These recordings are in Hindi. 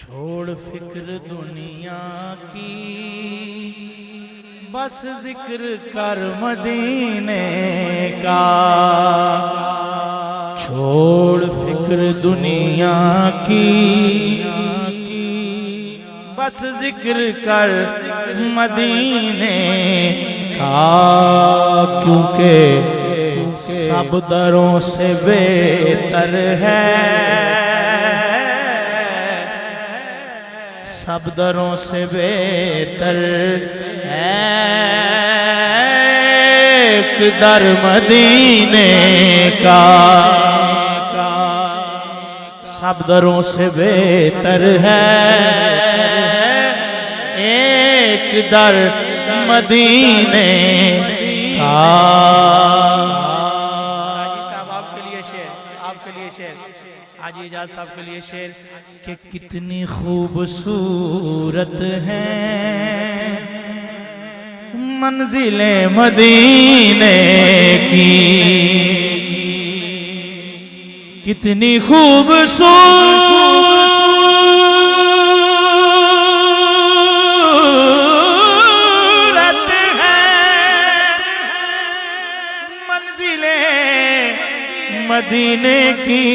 छोड़ फिक्र दुनिया की, बस जिक्र कर मदीने का। छोड़ फिक्र दुनिया की, बस जिक्र कर मदीने का। क्योंकि सब दरों से बेहतर है, सब दरों से बेहतर है एक दर मदीने का। सब दरों से बेहतर है एक दर मदीने का। हाजी इजाज साहब के लिए शेर कि कितनी खूबसूरत है मंजिले मदीने की, कितनी खूबसूरत है मंजिले मदीने की।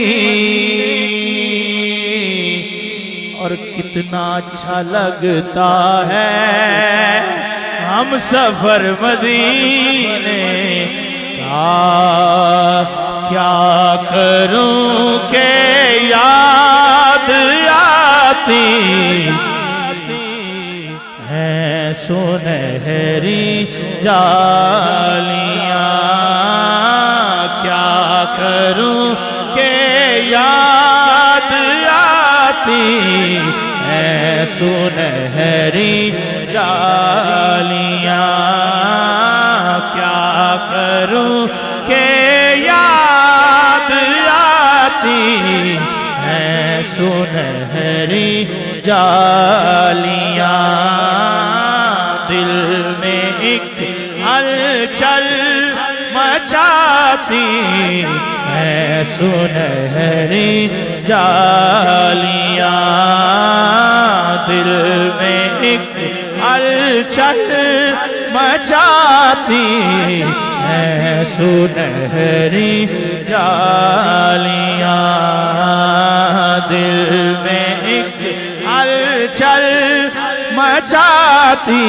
और कितना अच्छा लगता है हम सफर मदीने का। क्या करूं के याद आती है सुनहरी जालियां। क्या करूं के याद आती है सुनहरी जालियां। क्या करूं के याद आती है सुनहरी जालियां। दिल में एक हलचल मचाती है सुनहरी जालियां। दिल में एक हलचल मचाती है सुनहरी जालियां। दिल में एक हलचल मचाती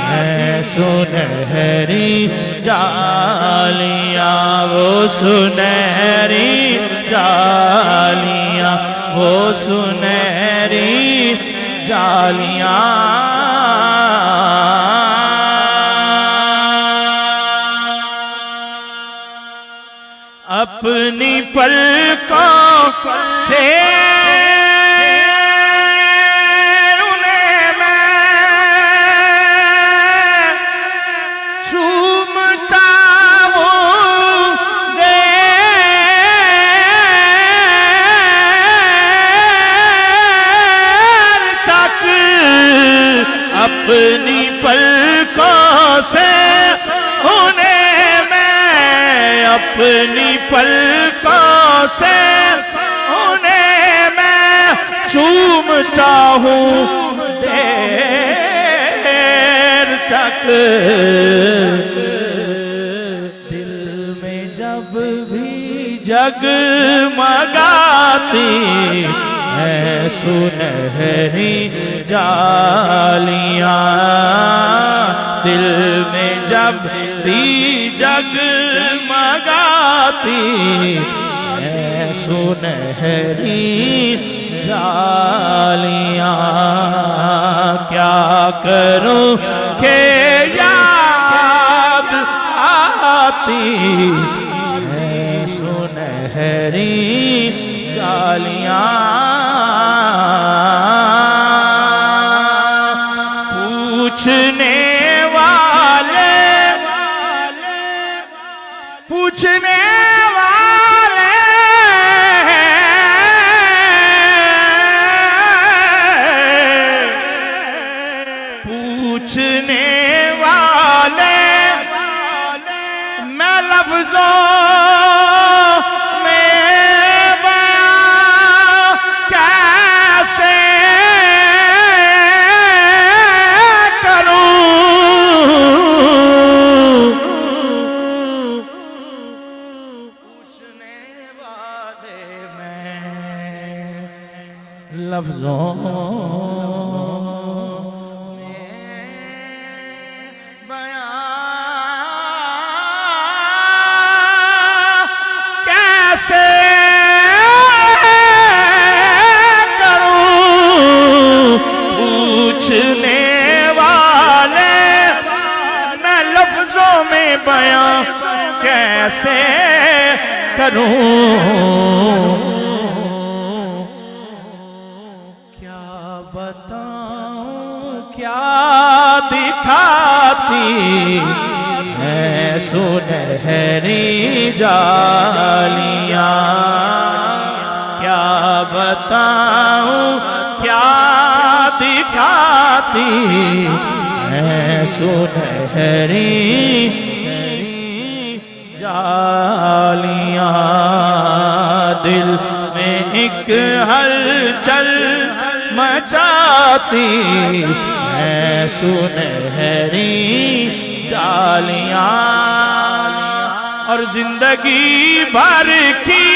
है सुनहरी जालियां। वो सुनहरी जालियां, वो सुनहरी जालियां। अपनी पलकों से उन्हें मैं चूमता हूँ देर तक। अपनी पलकों से उन्हें अपनी पलकों से उन्हें मैं चूमता हूँ देर तक। दिल में जब भी जगमगाती है सुनहरी जालियां। दिल में जब भी जगमगाती है सुनहरी जालियां। क्या करूं के याद आती है सुनहरी जालियां। पूछने पूछने वाले पूछने वाले मैं लफ्जों में बयां कैसे लफ्जों में बयां कैसे करूं, पूछने वाले मैं लफ्जों में बयां कैसे करूं। क्या दिखाती है सुनहरी जालियां, क्या बताऊं क्या दिखाती है सुनहरी जालियां। दिल में एक हलचल मचाती है सुनहरी जालियां, और जिंदगी भर की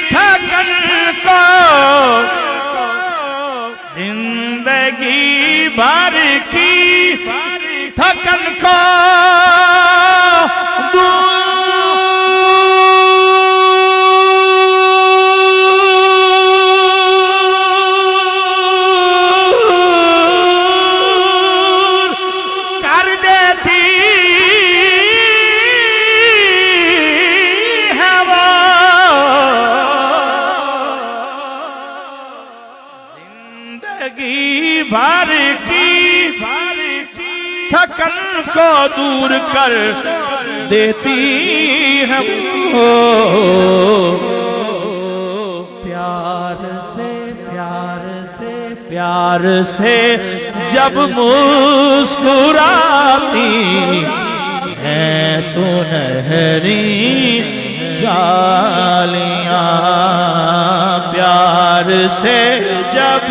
थकन को, जिंदगी भर की थकन को भर की थकन को दूर कर देती है वो। प्यार से प्यार से प्यार से जब मुस्कुराती है सुनहरी जालियां, प्यार से जब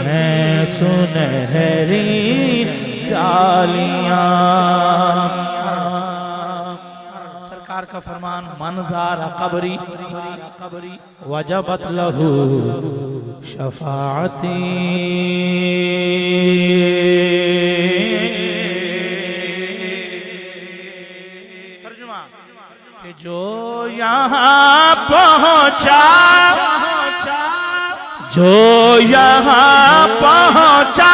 है सुनहरी जालियां। सरकार का फरमान, मनज़ारा कब्री वजबत लहू शफाअती। तर्जुमा कि जो यहाँ पहुंचा, जो यहाँ पहुंचा,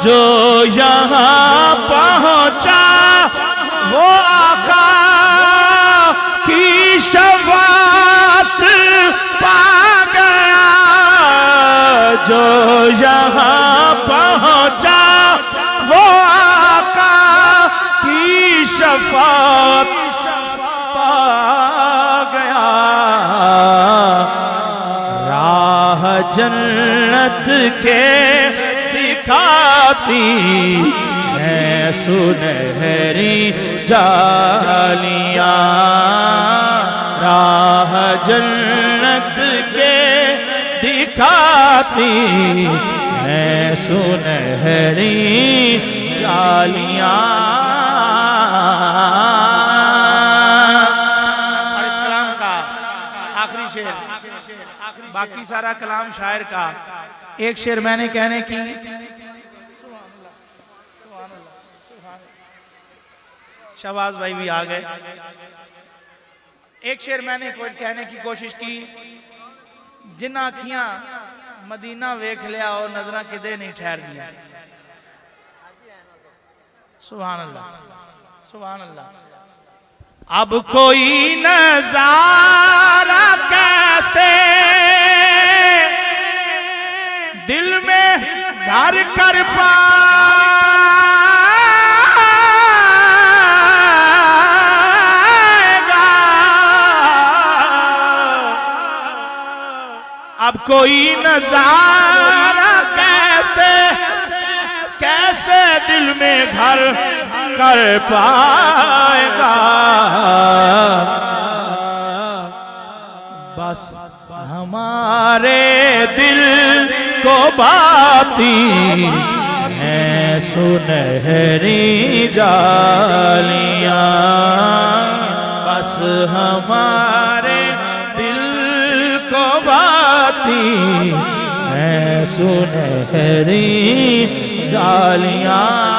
जो यहाँ पहुंचा वो आका की शफ़ाअत पा गया। जो यहाँ पहुंचा वो आका की शफ़ाअत पा गया। राह जन्नत के दिखाती है सुनहरी जालियां, राह जन्नत के दिखाती है सुनहरी जालियां। और इस कलाम का आखिरी शेर, बाकी सारा कलाम शायर का, एक शेर मैंने कहने की, शहबाज भाई भी आ गए, एक शेर मैंने कहने की कोशिश की, जिन आखियां मदीना वेख लिया और नजर किदे नहीं ठहर दिया। सुभान अल्लाह, सुभान अल्लाह। अब कोई नजारा कैसे दिल में घर कर पाएगा। अब कोई नजारा कैसे कैसे दिल में घर कर पाएगा। बस हमारे दिल को बाती हैं सुनहरी जालियां, बस हमारे दिल को बाती हैं सुनहरी जालियां।